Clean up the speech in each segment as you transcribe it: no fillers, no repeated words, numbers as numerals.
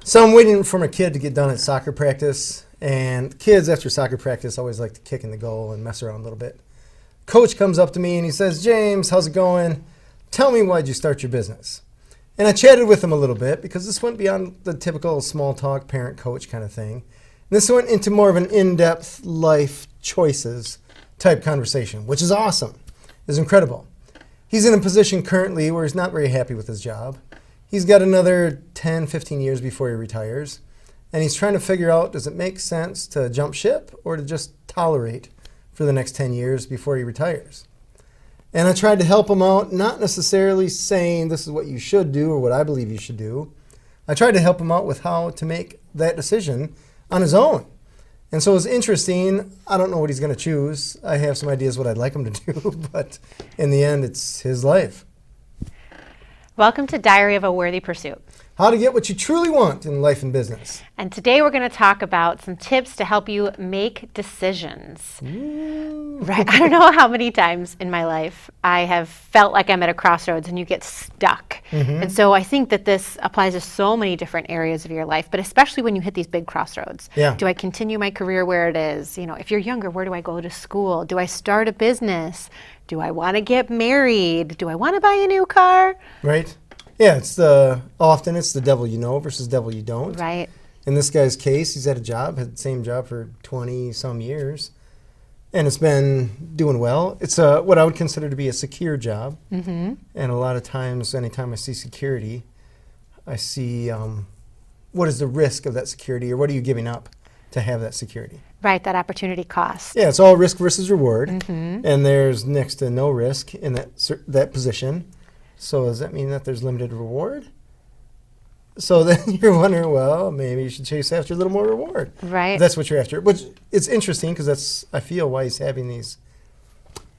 So I'm waiting for my kid to get done at soccer practice, and kids after soccer practice always like to kick in the goal and mess around a little bit. Coach comes up to me and he says, "James, how's it going? Tell me, why'd you start your business?" And I chatted with him a little bit because this went beyond the typical small talk parent-coach kind of thing. And this went into more of an in-depth life choices type conversation, which is awesome. It's incredible. He's in a position currently where he's not very happy with his job. He's got another 10, 15 years before he retires. And he's trying to figure out, does it make sense to jump ship or to just tolerate for the next 10 years before he retires? And I tried to help him out, not necessarily saying this is what you should do or what I believe you should do. I tried to help him out with how to make that decision on his own. And so it was interesting. I don't know what he's going to choose. I have some ideas what I'd like him to do, but in the end, it's his life. Welcome to Diary of a Worthy Pursuit. How to get what you truly want in life and business. And today we're going to talk about some tips to help you make decisions. Right? I don't know how many times in my life I have felt like I'm at a crossroads and you get stuck. And so I think that this applies to so many different areas of your life, but especially when you hit these big crossroads. Yeah. Do I continue my career where it is? You know, if you're younger, where do I go to school? Do I start a business? Do I want to get married? Do I want to buy a new car? Right. Yeah, often it's the devil you know versus devil you don't. Right. In this guy's case, he's had the same job for 20 some years, and it's been doing well. It's what I would consider to be a secure job. And a lot of times, anytime I see security, I see what is the risk of that security, or what are you giving up to have that security? Right, that opportunity cost. Yeah, it's all risk versus reward, and there's next to no risk in that position. So does that mean that there's limited reward? So then you're wondering, well, maybe you should chase after a little more reward. Right. If that's what you're after. Which it's interesting because that's, I feel, why he's having these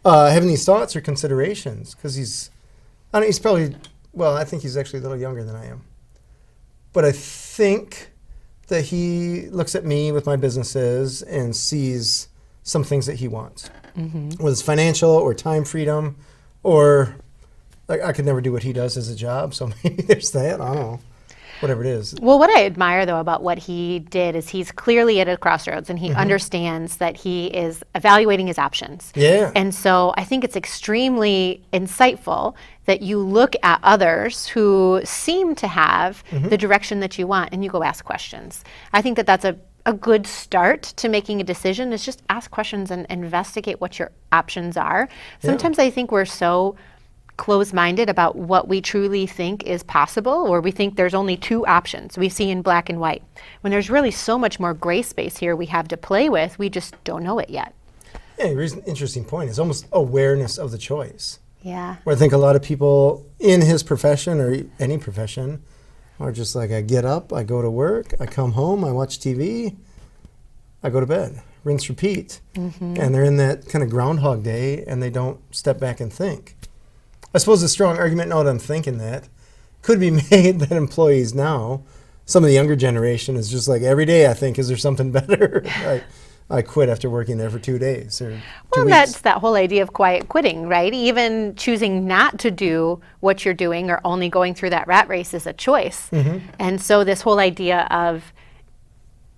thoughts or considerations. Because he's probably, well, I think he's actually a little younger than I am. But I think that he looks at me with my businesses and sees some things that he wants. Whether it's financial or time freedom, or like I could never do what he does as a job, so maybe there's that. I don't know. Whatever it is. Well, what I admire, though, about what he did is he's clearly at a crossroads, and he understands that he is evaluating his options. Yeah. And so I think it's extremely insightful that you look at others who seem to have the direction that you want, and you go ask questions. I think that that's a good start to making a decision, is just ask questions and investigate what your options are. Sometimes I think we're so closed-minded about what we truly think is possible, or we think there's only two options we see in black and white, when there's really so much more gray space here we have to play with. We just don't know it yet. Yeah, here's an interesting point. It's almost awareness of the choice. Yeah. Where I think a lot of people in his profession or any profession are just like, I get up, I go to work, I come home, I watch TV, I go to bed, rinse, repeat. And they're in that kind of Groundhog Day, and they don't step back and think. I suppose a strong argument, now that I'm thinking that, could be made that employees now, some of the younger generation, is just like, every day I think, is there something better? I quit after working there for 2 days or 2 Well, weeks. that's that whole idea of quiet quitting, right? Even choosing not to do what you're doing or only going through that rat race is a choice. And so this whole idea of,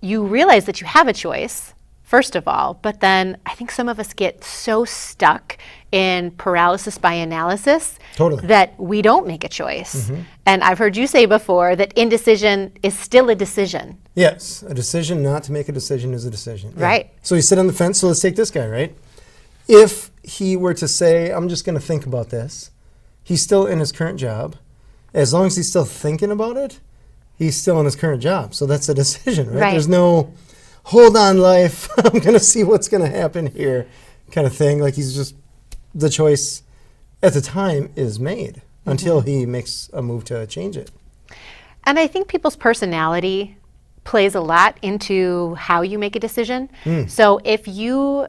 you realize that you have a choice, first of all, but then I think some of us get so stuck in paralysis by analysis that we don't make a choice. And I've heard you say before that indecision is still a decision. Yes, a decision not to make a decision is a decision. Yeah. Right. So you sit on the fence. So let's take this guy, right? If he were to say, I'm just going to think about this, he's still in his current job. As long as he's still thinking about it, he's still in his current job. So that's a decision, right? There's no, hold on, life, I'm going to see what's going to happen here kind of thing. Like, he's just, the choice at the time is made until he makes a move to change it. And I think people's personality plays a lot into how you make a decision. So if you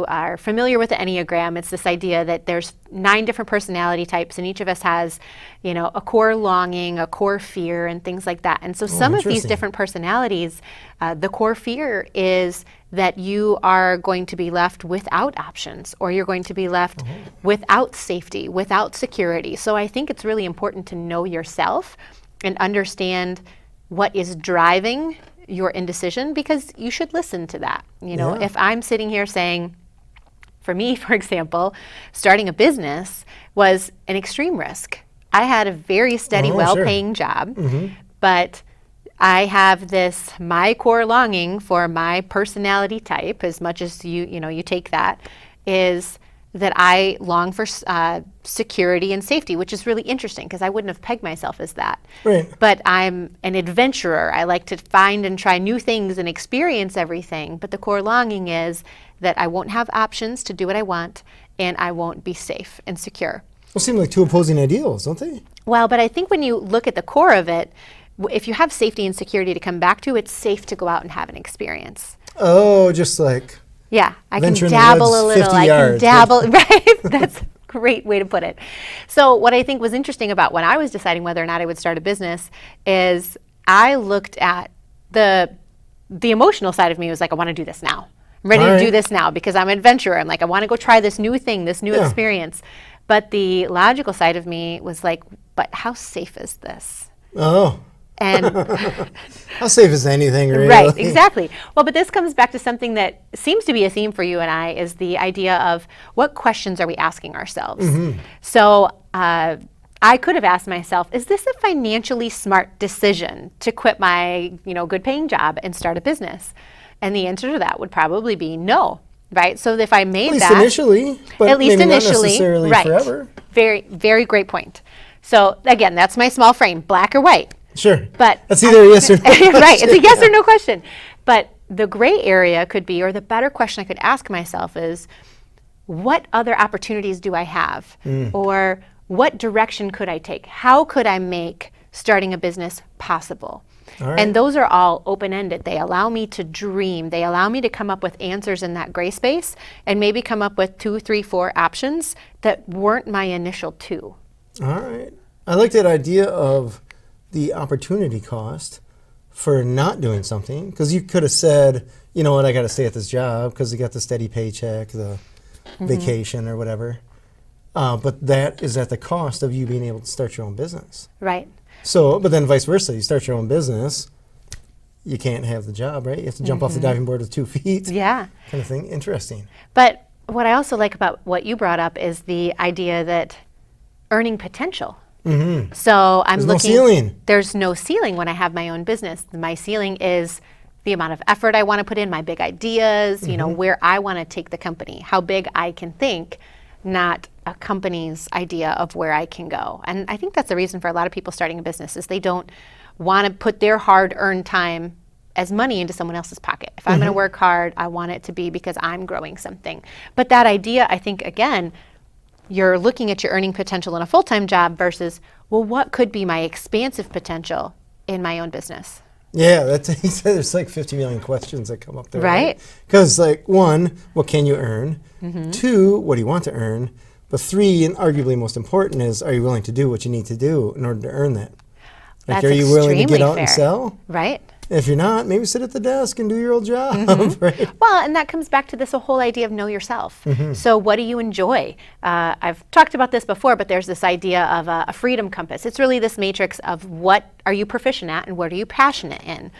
are familiar with the Enneagram, it's this idea that there's 9 different personality types, and each of us has, you know, a core longing, a core fear, and things like that. And so some of these different personalities, the core fear is that you are going to be left without options, or you're going to be left without safety, without security. So I think it's really important to know yourself and understand what is driving your indecision, because you should listen to that. You know, Yeah. if I'm sitting here saying, for me, for example, starting a business was an extreme risk. I had a very steady, Oh, well-paying job, but I have this, my core longing for my personality type, as much as you take that, is that I long for security and safety, which is really interesting because I wouldn't have pegged myself as that. Right. But I'm an adventurer. I like to find and try new things and experience everything. But the core longing is that I won't have options to do what I want, and I won't be safe and secure. Those seem like two opposing ideals, don't they? Well, but I think when you look at the core of it, if you have safety and security to come back to, it's safe to go out and have an experience. Oh, just like Yeah, I can venture in the dabble woods a little. 50 I can yards. dabble, right? That's a great way to put it. So what I think was interesting about when I was deciding whether or not I would start a business is I looked at the emotional side of me was like, I want to do this now. I'm ready to do this now because I'm an adventurer. I'm like, I want to go try this new thing, this new experience. But the logical side of me was like, but how safe is this? Oh. And How safe is anything, really? right, exactly. Well, but this comes back to something that seems to be a theme for you and I, is the idea of what questions are we asking ourselves? So I could have asked myself, is this a financially smart decision to quit my good paying job and start a business? And the answer to that would probably be no, right? So if I made At least that, initially, but at least maybe initially, not necessarily right? forever. Very, very great point. So again, that's my small frame, black or white. Sure. But that's either a yes or no. right, it's a yes or no question. But the gray area could be, or the better question I could ask myself is, what other opportunities do I have? Or what direction could I take? How could I make starting a business possible? All right. And those are all open-ended. They allow me to dream. They allow me to come up with answers in that gray space and maybe come up with 2, 3, 4 options that weren't my initial 2. All right. I like that idea of the opportunity cost for not doing something, because you could have said, you know what, I got to stay at this job because you got the steady paycheck, the vacation or whatever. But that is at the cost of you being able to start your own business. Right. So, but then vice versa, you start your own business, you can't have the job, right? You have to jump off the diving board with 2 feet. Yeah. Kind of thing. Interesting. But what I also like about what you brought up is the idea that earning potential. So I'm There's looking. no ceiling. There's no ceiling when I have my own business. My ceiling is the amount of effort I want to put in, my big ideas, where I want to take the company, how big I can think, not a company's idea of where I can go. And I think that's the reason for a lot of people starting a business is they don't want to put their hard-earned time as money into someone else's pocket. If I'm going to work hard, I want it to be because I'm growing something. But that idea, I think, again, you're looking at your earning potential in a full-time job versus, well, what could be my expansive potential in my own business? Yeah, that's he said there's like 50 million questions that come up there. Right. Because like 1, what can you earn? 2, what do you want to earn? But 3, and arguably most important, is are you willing to do what you need to do in order to earn that? Like, That's are you willing to get extremely out and fair. sell? Right. If you're not, maybe sit at the desk and do your old job, right? Well, and that comes back to this whole idea of know yourself. So what do you enjoy? I've talked about this before, but there's this idea of a freedom compass. It's really this matrix of what are you proficient at and what are you passionate in.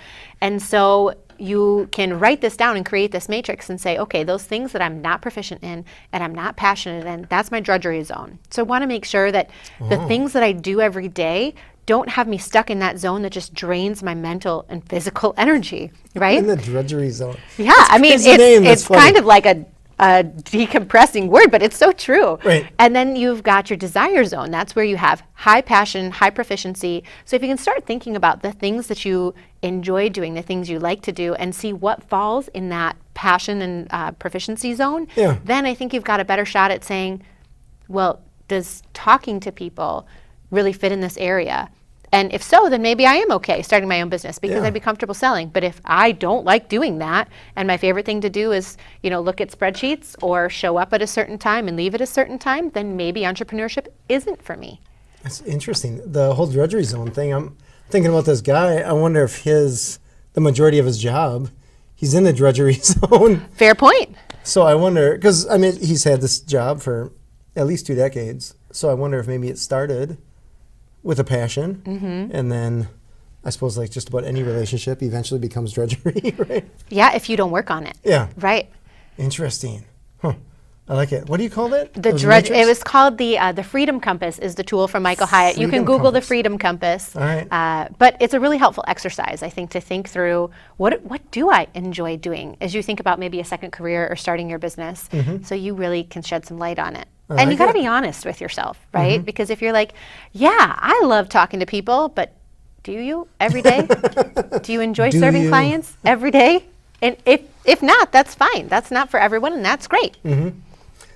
And so you can write this down and create this matrix and say, okay, those things that I'm not proficient in and I'm not passionate in, that's my drudgery zone. So I want to make sure that the things that I do every day don't have me stuck in that zone that just drains my mental and physical energy, right? In the drudgery zone. Yeah, I mean, crazy name, that's it's funny. kind of like a decompressing word, but it's so true. Right. And then you've got your desire zone. That's where you have high passion, high proficiency. So if you can start thinking about the things that you enjoy doing, the things you like to do, and see what falls in that passion and proficiency zone, then I think you've got a better shot at saying, well, does talking to people really fit in this area? And if so, then maybe I am okay starting my own business because I'd be comfortable selling. But if I don't like doing that, and my favorite thing to do is, look at spreadsheets or show up at a certain time and leave at a certain time, then maybe entrepreneurship isn't for me. That's interesting. The whole drudgery zone thing, I'm thinking about this guy. I wonder if the majority of his job, he's in the drudgery zone. Fair point. So I wonder, because he's had this job for at least 2 decades. So I wonder if maybe it started with a passion, and then I suppose like just about any relationship eventually becomes drudgery, right? Yeah, if you don't work on it. Yeah. Right. Interesting. Huh. I like it. What do you call that? The was drudge. matrix? It was called the Freedom Compass. Is the tool from Michael Hyatt. You can Freedom Google the Compass. Freedom Compass. All right. But it's a really helpful exercise, I think, to think through what do I enjoy doing as you think about maybe a second career or starting your business. So you really can shed some light on it. And like you got to it. be honest with yourself, right? Because if you're like, yeah, I love talking to people, but do you every day? Do you enjoy Do serving you? clients every day? And if not, that's fine. That's not for everyone, and that's great.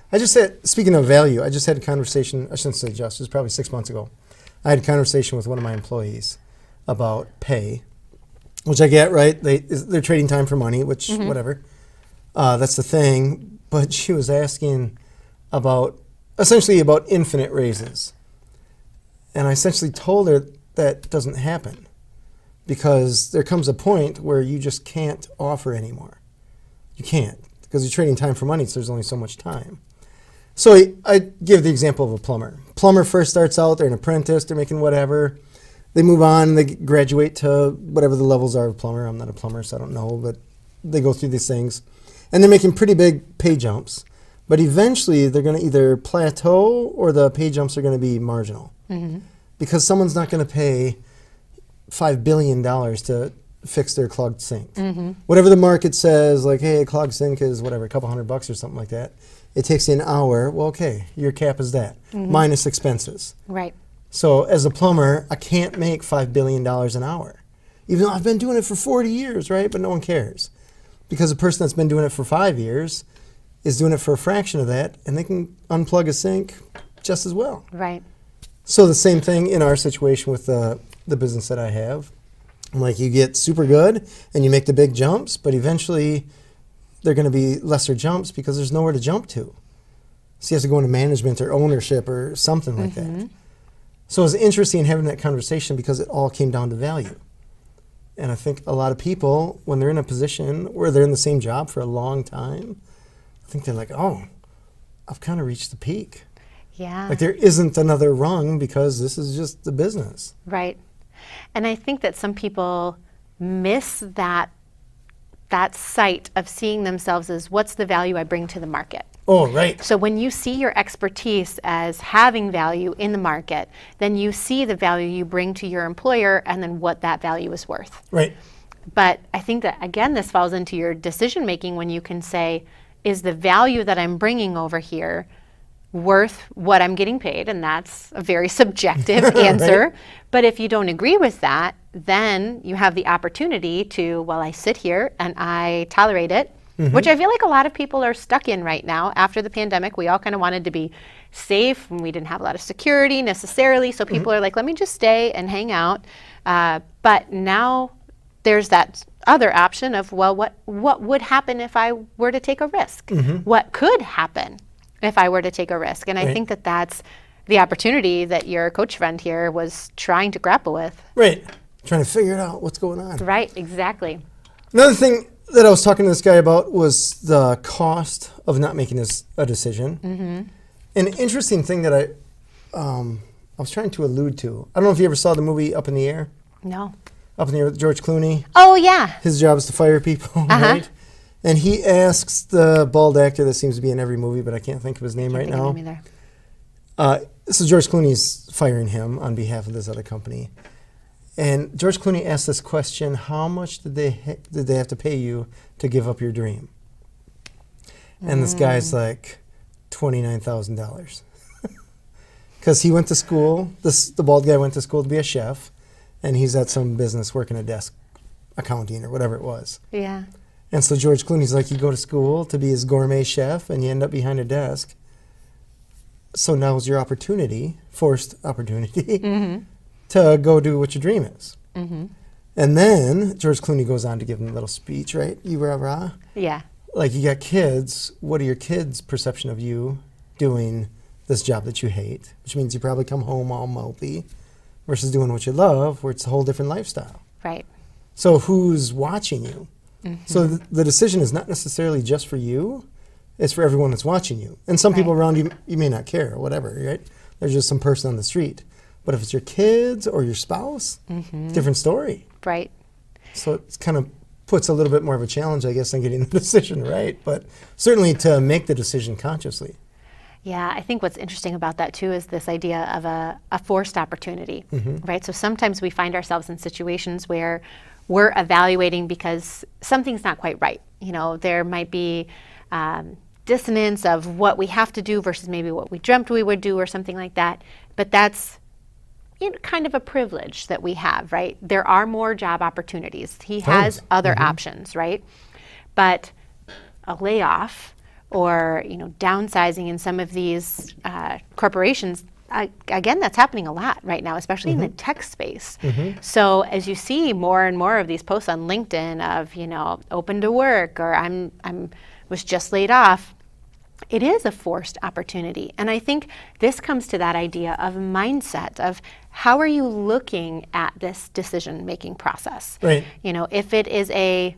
I just said, speaking of value, I just had a conversation, I shouldn't say just, it was probably 6 months ago. I had a conversation with one of my employees about pay, which I get, right? They're trading time for money, which, whatever. That's the thing. But she was asking essentially about infinite raises. And I essentially told her that doesn't happen because there comes a point where you just can't offer anymore. You can't because you're trading time for money, so there's only so much time. So I give the example of a plumber. Plumber first starts out, they're an apprentice, they're making whatever. They move on, they graduate to whatever the levels are of plumber. I'm not a plumber, so I don't know, but they go through these things. And they're making pretty big pay jumps. But eventually, they're going to either plateau or the pay jumps are going to be marginal. Because someone's not going to pay $5 billion to fix their clogged sink. Whatever the market says, like, hey, a clogged sink is whatever, a couple $100 or something like that. It takes you an hour. Well, okay, your cap is that, minus expenses. Right. So as a plumber, I can't make $5 billion an hour. Even though I've been doing it for 40 years, right? But no one cares. Because the person that's been doing it for 5 years is doing it for a fraction of that, and they can unplug a sink just as well. Right. So the same thing in our situation with the business that I have. Like you get super good and you make the big jumps, but eventually they're going to be lesser jumps because there's nowhere to jump to. So you have to go into management or ownership or something like that. So it was interesting having that conversation because it all came down to value. And I think a lot of people, when they're in a position where they're in the same job for a long time, I think they're like, oh, I've kind of reached the peak. Yeah. Like there isn't another rung because this is just the business. Right. And I think that some people miss that sight of seeing themselves as what's the value I bring to the market. Oh, right. So when you see your expertise as having value in the market, then you see the value you bring to your employer and then what that value is worth. Right. But I think that, again, this falls into your decision making when you can say, is the value that I'm bringing over here worth what I'm getting paid? And that's a very subjective answer. Right. But if you don't agree with that, then you have the opportunity to, well, I sit here and I tolerate it, which I feel like a lot of people are stuck in right now. After the pandemic, we all kind of wanted to be safe and we didn't have a lot of security necessarily. So people are like, let me just stay and hang out. But now there's that other option of, well, what would happen if I were to take a risk? What could happen if I were to take a risk? And I think that that's the opportunity that your coach friend here was trying to grapple with. Right. Trying to figure it out, what's going on. Right, exactly. Another thing that I was talking to this guy about was the cost of not making a decision. An interesting thing that I was trying to allude to. I don't know if you ever saw the movie Up in the Air. No. Up in the Air with George Clooney. Oh, yeah. His job is to fire people, right? And he asks the bald actor that seems to be in every movie, but I can't think of his name right now. This is George Clooney's firing him on behalf of this other company. And George Clooney asked this question, how much did they have to pay you to give up your dream? And this guy's like, $29,000. Because he went to school, the bald guy went to school to be a chef, and he's at some business working a desk, accounting or whatever it was. Yeah. And so George Clooney's like, you go to school to be his gourmet chef, and you end up behind a desk. So now's your opportunity, forced opportunity, to go do what your dream is. And then George Clooney goes on to give him a little speech, right? You rah-rah. Yeah. Like, you got kids. What are your kids' perception of you doing this job that you hate? Which means you probably come home all mopey versus doing what you love, where it's a whole different lifestyle. Right. So who's watching you? So the decision is not necessarily just for you. It's for everyone that's watching you. And some people around you, you may not care or whatever, right? There's just some person on the street. But if it's your kids or your spouse, different story. Right. So it kind of puts a little bit more of a challenge, I guess, on getting the decision right. But certainly to make the decision consciously. Yeah, I think what's interesting about that too is this idea of a forced opportunity, right? So sometimes we find ourselves in situations where we're evaluating because something's not quite right. You know, there might be dissonance of what we have to do versus maybe what we dreamt we would do or something like that. But that's kind of a privilege that we have, right? There are more job opportunities. He has other options, right? But a layoff or downsizing in some of these corporations, again, that's happening a lot right now, especially in the tech space. So as you see more and more of these posts on LinkedIn of open to work or I'm was just laid off, it is a forced opportunity. And I think this comes to that idea of mindset of how are you looking at this decision-making process? Right. If it is I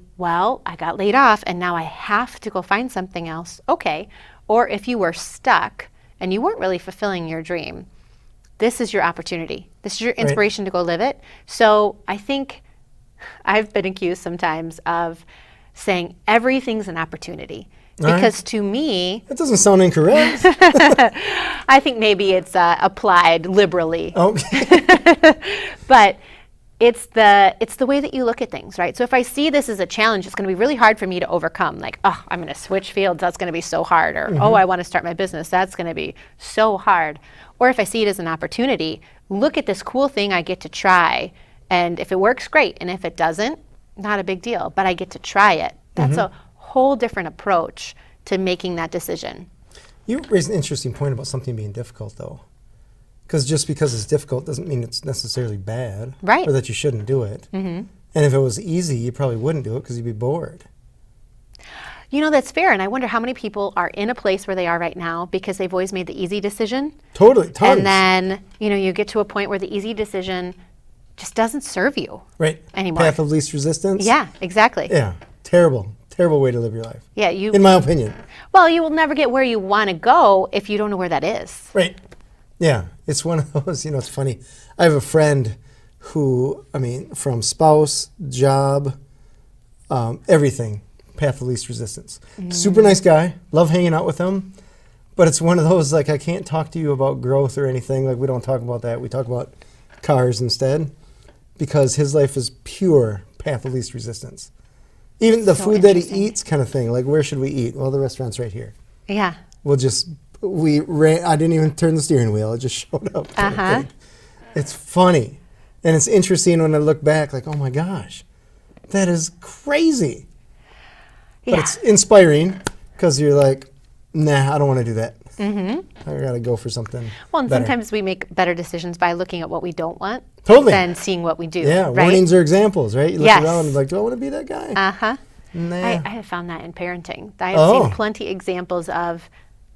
got laid off and now I have to go find something else, okay. Or if you were stuck and you weren't really fulfilling your dream, this is your opportunity. This is your inspiration to go live it. So I think I've been accused sometimes of saying everything's an opportunity. Because to me... That doesn't sound incorrect. I think maybe it's applied liberally. Okay. But it's the way that you look at things, right? So if I see this as a challenge, it's going to be really hard for me to overcome. Like, I'm going to switch fields. That's going to be so hard. Or, I want to start my business. That's going to be so hard. Or if I see it as an opportunity, look at this cool thing I get to try. And if it works, great. And if it doesn't, not a big deal. But I get to try it. That's a whole different approach to making that decision. You raised an interesting point about something being difficult, though. Because just because it's difficult doesn't mean it's necessarily bad. Right. Or that you shouldn't do it. And if it was easy, you probably wouldn't do it because you'd be bored. That's fair. And I wonder how many people are in a place where they are right now because they've always made the easy decision. Totally. And then, you get to a point where the easy decision just doesn't serve you anymore. Path of least resistance. Yeah, exactly. Yeah. Terrible way to live your life. Yeah, in my opinion. Well, you will never get where you want to go if you don't know where that is. Right. Yeah. It's one of those, it's funny. I have a friend who, from spouse, job, everything, path of least resistance. Super nice guy. Love hanging out with him. But it's one of those, I can't talk to you about growth or anything. We don't talk about that. We talk about cars instead because his life is pure path of least resistance. Even the food that he eats kind of thing. Where should we eat? Well, the restaurant's right here. Yeah. I didn't even turn the steering wheel. It just showed up. It's funny. And it's interesting when I look back, oh my gosh, that is crazy. Yeah. But it's inspiring because you're like, nah, I don't want to do that. I got to go for something Well, and better. sometimes we make better decisions by looking at what we don't want than seeing what we do. Yeah, right? warnings are examples, right? You look Yes. around and do I want to be that guy? Nah. I have found that in parenting. I have seen plenty examples of,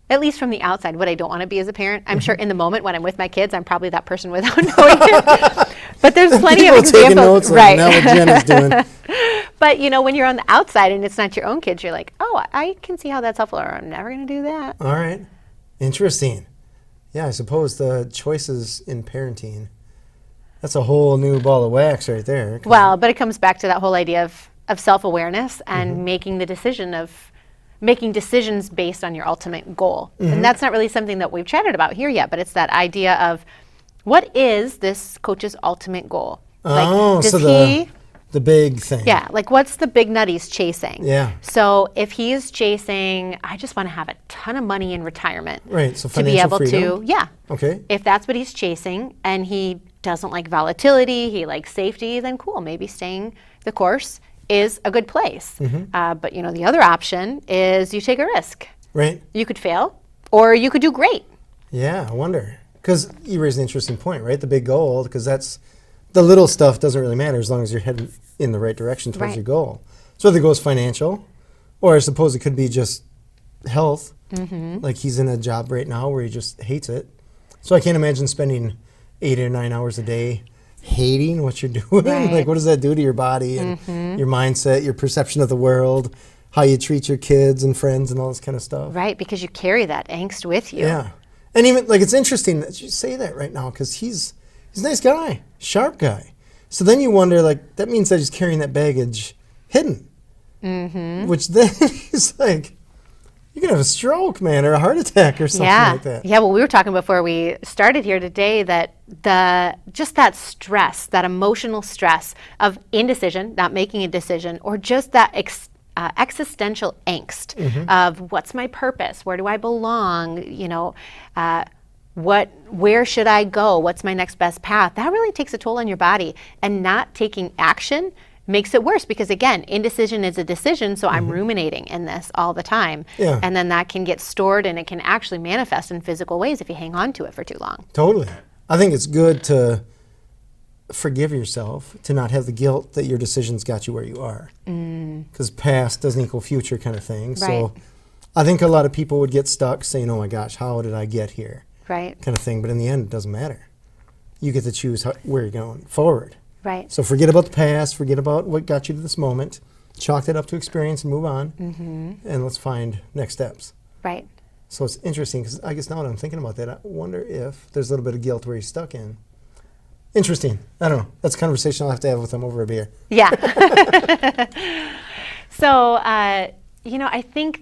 at least from the outside, what I don't want to be as a parent. I'm sure in the moment when I'm with my kids, I'm probably that person without knowing it. But there's plenty of People taking examples. notes now what Jenna's doing. But when you're on the outside and it's not your own kids, you're like, I can see how that's helpful, or I'm never going to do that. All right. Interesting. Yeah, I suppose the choices in parenting, that's a whole new ball of wax right there. Well, but it comes back to that whole idea of self-awareness and making the decision of making decisions based on your ultimate goal. And that's not really something that we've chatted about here yet, but it's that idea of what is this coach's ultimate goal? The big thing. Yeah, what's the big nut he's chasing? Yeah. So if he's chasing, I just want to have a ton of money in retirement. Right, so to be able freedom. to, Okay. If that's what he's chasing and he doesn't like volatility, he likes safety, then cool, maybe staying the course is a good place. But the other option is you take a risk. Right. You could fail or you could do great. Yeah, I wonder. Because you raised an interesting point, right? The big goal, because that's the little stuff doesn't really matter as long as you're heading in the right direction towards your goal. So whether it goes financial, or I suppose it could be just health. Like he's in a job right now where he just hates it. So I can't imagine spending 8 or 9 hours a day hating what you're doing. Right. What does that do to your body and your mindset, your perception of the world, how you treat your kids and friends and all this kind of stuff? Right, because you carry that angst with you. Yeah. And even, it's interesting that you say that right now because he's He's a nice guy, sharp guy. So then you wonder, like, that means that he's carrying that baggage hidden. Mm-hmm. Which then he's like, you're going to have a stroke, man, or a heart attack or something like that. Yeah, well, we were talking before we started here today that just that stress, that emotional stress of indecision, not making a decision, or just that existential angst of what's my purpose, where do I belong, where should I go, what's my next best path, that really takes a toll on your body. And not taking action makes it worse because, again, indecision is a decision, so I'm ruminating in this all the time. Yeah. And then that can get stored and it can actually manifest in physical ways if you hang on to it for too long. Totally. I think it's good to forgive yourself, to not have the guilt that your decisions got you where you are. Because past doesn't equal future kind of thing. Right. So I think a lot of people would get stuck saying, oh my gosh, how did I get here? Right. Kind of thing. But in the end, it doesn't matter. You get to choose where you're going forward. Right. So forget about the past, forget about what got you to this moment, chalk that up to experience and move on, and let's find next steps. Right. So it's interesting because I guess now that I'm thinking about that, I wonder if there's a little bit of guilt where you're stuck in. Interesting. I don't know. That's a conversation I'll have to have with them over a beer. Yeah. So, I think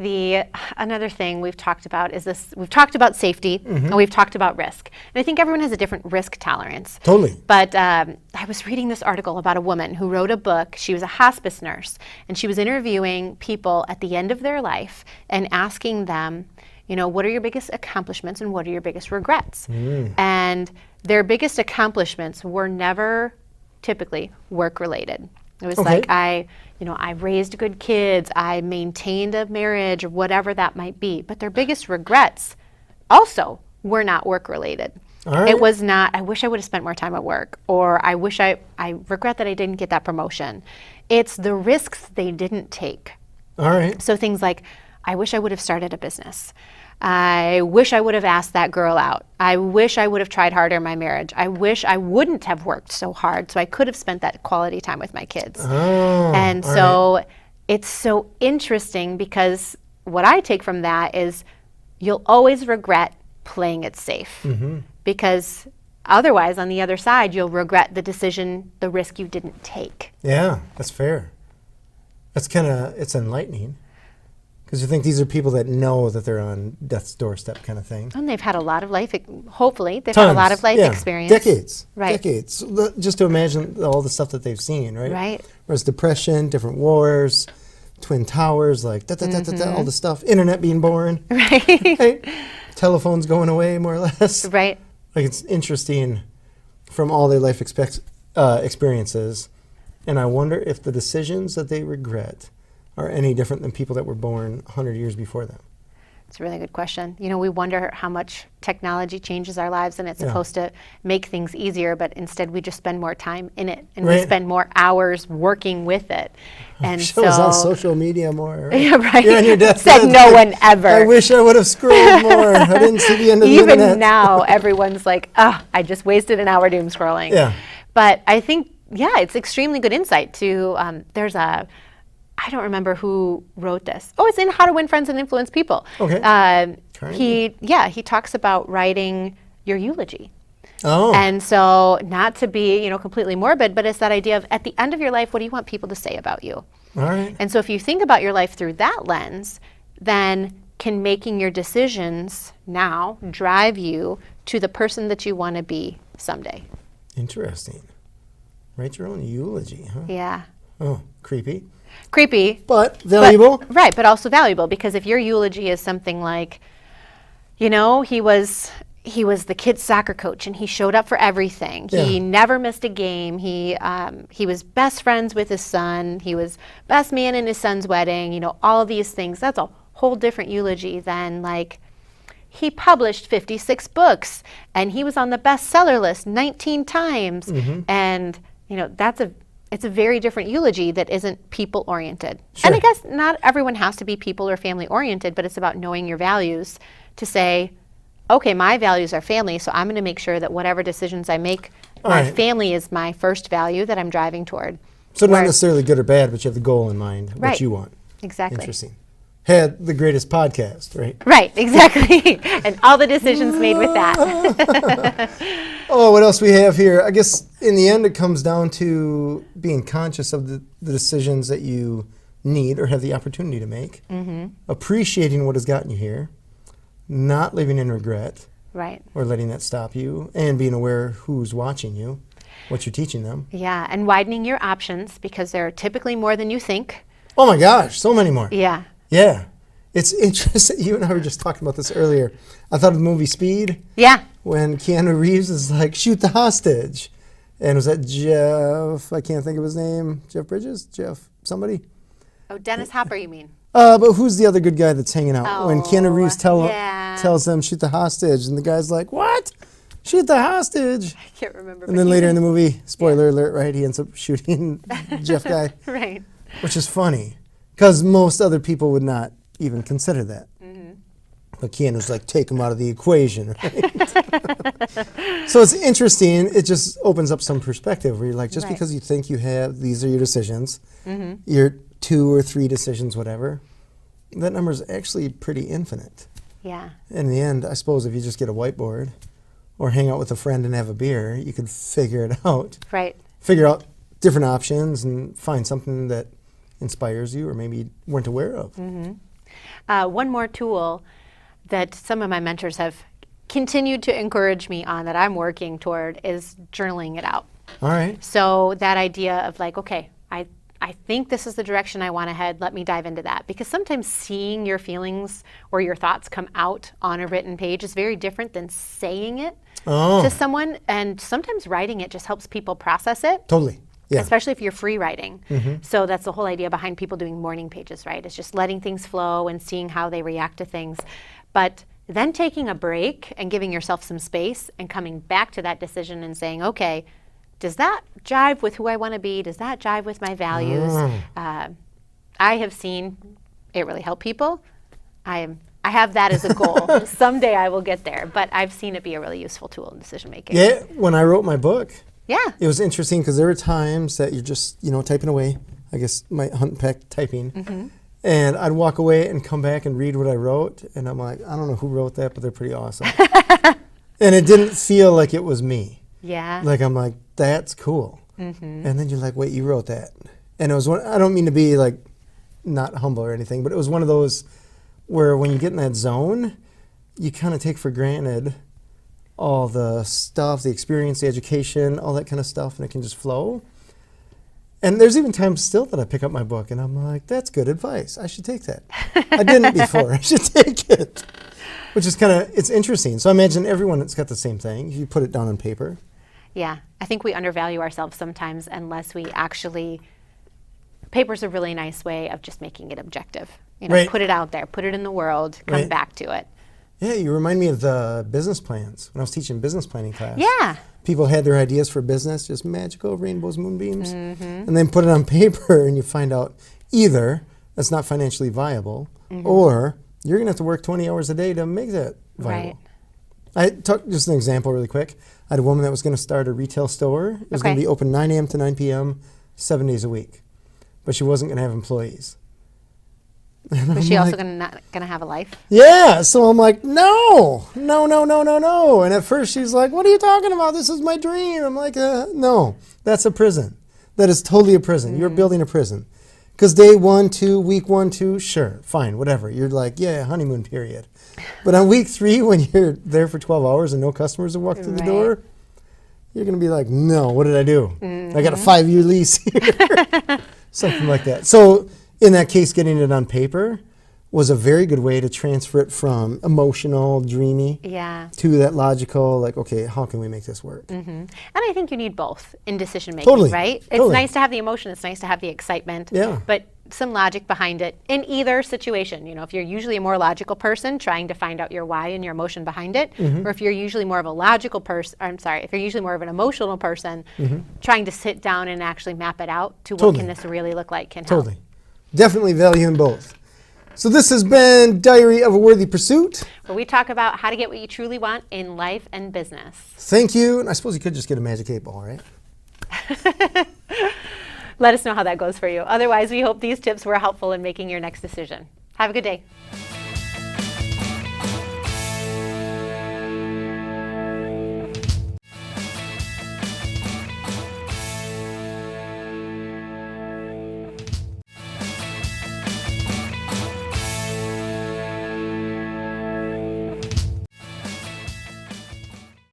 another thing we've talked about is this. We've talked about safety and we've talked about risk. And I think everyone has a different risk tolerance. Totally. But I was reading this article about a woman who wrote a book. She was a hospice nurse and she was interviewing people at the end of their life and asking them, what are your biggest accomplishments and what are your biggest regrets? And their biggest accomplishments were never typically work related. It was like I raised good kids, I maintained a marriage, or whatever that might be. But their biggest regrets also were not work related. Right. It was not, I wish I would have spent more time at work, or I regret that I didn't get that promotion. It's the risks they didn't take. All right. So things like, I wish I would have started a business. I wish I would have asked that girl out. I wish I would have tried harder in my marriage. I wish I wouldn't have worked so hard so I could have spent that quality time with my kids. And so it's so interesting because what I take from that is you'll always regret playing it safe because otherwise on the other side you'll regret the decision, the risk you didn't take. Yeah, that's fair. That's it's enlightening. Because you think these are people that know that they're on death's doorstep kind of thing. And they've had a lot of life, hopefully, they've had a lot of life experience. Decades. Right. Decades. Just to imagine all the stuff that they've seen, right? Right. Whereas depression, different wars, Twin Towers, like all the stuff, internet being born. Right. Telephones going away, more or less. Right. Like it's interesting from all their life experiences. And I wonder if the decisions that they regret are any different than people that were born 100 years before them? It's a really good question. We wonder how much technology changes our lives and it's supposed to make things easier, but instead we just spend more time in it and we spend more hours working with it. And so on social media more. Right? Yeah, right. You're on your Said no one ever. I wish I would have scrolled more. I didn't see the end of the internet. Even now, everyone's like, I just wasted an hour doom scrolling. Yeah. But I think, it's extremely good insight to, I don't remember who wrote this. Oh, it's in How to Win Friends and Influence People. Okay. He talks about writing your eulogy. Oh. And so not to be, completely morbid, but it's that idea of at the end of your life, what do you want people to say about you? All right. And so if you think about your life through that lens, then can making your decisions now drive you to the person that you want to be someday? Interesting. Write your own eulogy, huh? Yeah. Oh, creepy. Creepy. But valuable. But also valuable because if your eulogy is something like, he was the kid's soccer coach and he showed up for everything. Yeah. He never missed a game. He was best friends with his son. He was best man in his son's wedding. All of these things. That's a whole different eulogy than like, he published 56 books and he was on the bestseller list 19 times. And, it's a very different eulogy that isn't people-oriented. Sure. And I guess not everyone has to be people or family-oriented, but it's about knowing your values to say, okay, my values are family, so I'm going to make sure that whatever decisions I make, my family is my first value that I'm driving toward. So not necessarily good or bad, but you have the goal in mind, what you want. Exactly. Interesting. had the greatest podcast, right? Right, exactly. And all the decisions made with that. Oh, what else we have here? I guess in the end, it comes down to being conscious of the decisions that you need or have the opportunity to make, appreciating what has gotten you here, not living in regret, Right. or letting that stop you, and being aware who's watching you, what you're teaching them. Yeah, and widening your options because there are typically more than you think. Oh my gosh, so many more. Yeah. Yeah. It's interesting. You and I were just talking about this earlier. I thought of the movie Speed. Yeah. When Keanu Reeves is like, shoot the hostage. And was that Jeff, I can't think of his name, Jeff Bridges? Jeff somebody? Oh, Dennis Hopper, you mean? But who's the other good guy that's hanging out? When Keanu Reeves yeah. tells them, shoot the hostage, and the guy's like, what? Shoot the hostage. I can't remember. And then later in the movie, spoiler alert, right, he ends up shooting Jeff guy. Right. Which is funny, because most other people would not even consider that. But Keanu's like, take him out of the equation, right? So it's interesting. It just opens up some perspective where you're like, just Right. because you think you have, these are your decisions, your 2 or 3 decisions, whatever, that number is actually pretty infinite. Yeah. In the end, I suppose if you just get a whiteboard or hang out with a friend and have a beer, you could figure it out. Right. Figure out different options and find something that inspires you or maybe you weren't aware of. One more tool that some of my mentors have continued to encourage me on that I'm working toward is journaling it out. All right. So that idea of like, okay, I think this is the direction I want to head. Let me dive into that. Because sometimes seeing your feelings or your thoughts come out on a written page is very different than saying it to someone. And sometimes writing it just helps people process it. Totally. Yeah. Especially if you're free writing. So that's the whole idea behind people doing morning pages, right? It's just letting things flow and seeing how they react to things. But then taking a break and giving yourself some space and coming back to that decision and saying, okay, does that jive with who I want to be? Does that jive with my values? I have seen it really help people. I have that as a goal. Someday I will get there, but I've seen it be a really useful tool in decision making. Yeah, when I wrote my book, Yeah. it was interesting because there were times that you're just, typing away. I guess my hunt and peck typing. And I'd walk away and come back and read what I wrote. And I'm like, I don't know who wrote that, but they're pretty awesome. And it didn't feel like it was me. Yeah. Like, I'm like, that's cool. And then you're like, wait, you wrote that. And it was one, I don't mean to be like not humble or anything, but it was one of those where when you get in that zone, you kind of take for granted all the stuff, the experience, the education, all that kind of stuff, and it can just flow. And there's even times still that I pick up my book and I'm like, that's good advice. I should take that. I didn't before. I should take it. Which is kind of, it's interesting. So I imagine everyone that's got the same thing. You put it down on paper. Yeah. I think we undervalue ourselves sometimes unless we actually, paper's a really nice way of just making it objective. Right. Put it out there, put it in the world, come Right. back to it. Yeah, you remind me of the business plans. When I was teaching business planning class. Yeah. People had their ideas for business, just magical rainbows, moonbeams, and then put it on paper and you find out either that's not financially viable or you're going to have to work 20 hours a day to make that viable. Right. I took just an example really quick. I had a woman that was going to start a retail store. It was going to Okay. be open 9 a.m. to 9 p.m., 7 days a week. But she wasn't going to have employees. Was she also not going to have a life? Yeah, so I'm like, no. And at first she's like, what are you talking about? This is my dream. I'm like, no, that's a prison. That is totally a prison. You're building a prison. Because day 1, 2, week 1, 2, sure, fine, whatever. You're like, yeah, honeymoon period. But on week 3, when you're there for 12 hours and no customers have walked through the door, you're going to be like, no, what did I do? I got a 5-year lease here. Something like that. So in that case, getting it on paper was a very good way to transfer it from emotional, dreamy, to that logical, like, okay, how can we make this work? And I think you need both in decision making, Totally. right? It's Totally. nice to have the emotion, it's nice to have the excitement, but some logic behind it in either situation. If you're usually a more logical person trying to find out your why and your emotion behind it, or if you're usually more of a logical person, if you're usually more of an emotional person, trying to sit down and actually map it out to what can this really look like can help. Definitely value in both. So this has been Diary of a Worthy Pursuit. Where we talk about how to get what you truly want in life and business. Thank you. And I suppose you could just get a Magic 8-Ball, right? Let us know how that goes for you. Otherwise, we hope these tips were helpful in making your next decision. Have a good day.